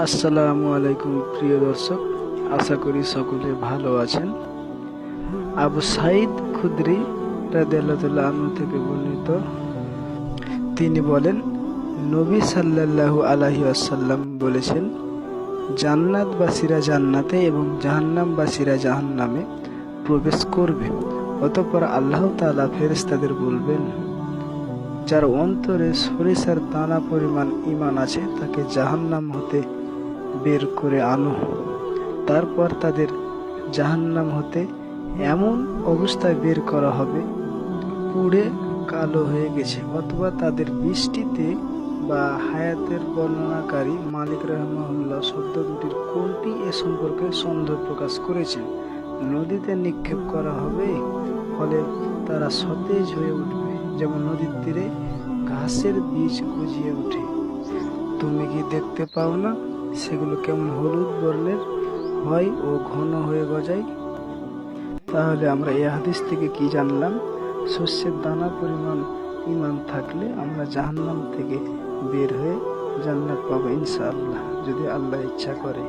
আসসালামু আলাইকুম প্রিয় দর্শক, আশা করি সকলে ভালো আছেন। আবু সাঈদ খুদরি রাদিয়াল্লাহু আনহু থেকে বর্ণিত, তিনি বলেন, নবী সাল্লাল্লাহু আলাইহি ওয়াসাল্লাম বলেছেন, জান্নাতবাসীরা জান্নাতে এবং জাহান্নামবাসীরা জাহান্নামে প্রবেশ করবে। অতঃপর আল্লাহ তাআলা ফেরেশতাদের বলবেন, যার অন্তরে সরিষার দানা পরিমাণ ঈমান আছে তাকে জাহান্নাম হতে বের করে আনো। তারপর তাদের জাহান্নাম হতে এমন অবস্থায় বের করা হবে, পুড়ে কালো হয়ে গেছে, অথবা তাদের বৃষ্টিতে বা হায়াতের বর্ণনাকারী মালিক রাহিমাহুল্লাহ শব্দ দুটির কোনটি এ সম্পর্কে সন্দেহ প্রকাশ করেছেন। নদীতে নিক্ষেপ করা হবে, ফলে তারা সতেজ হয়ে উঠবে, যেমন নদীর তীরে ঘাসের বীজ গজিয়ে ওঠে। তুমি কি দেখতে পাও না সেগুলো কেমন হলুদ বর্ণের হয় ও ঘন হয়ে গজায়? তাহলে আমরা এই হাদিস থেকে কি জানলাম? শস্যের দানা পরিমাণ ঈমান থাকলে আমরা জাহান্নাম থেকে বের হয়ে জান্নাত পাবো ইনশাআল্লাহ, যদি আল্লাহ ইচ্ছা করে।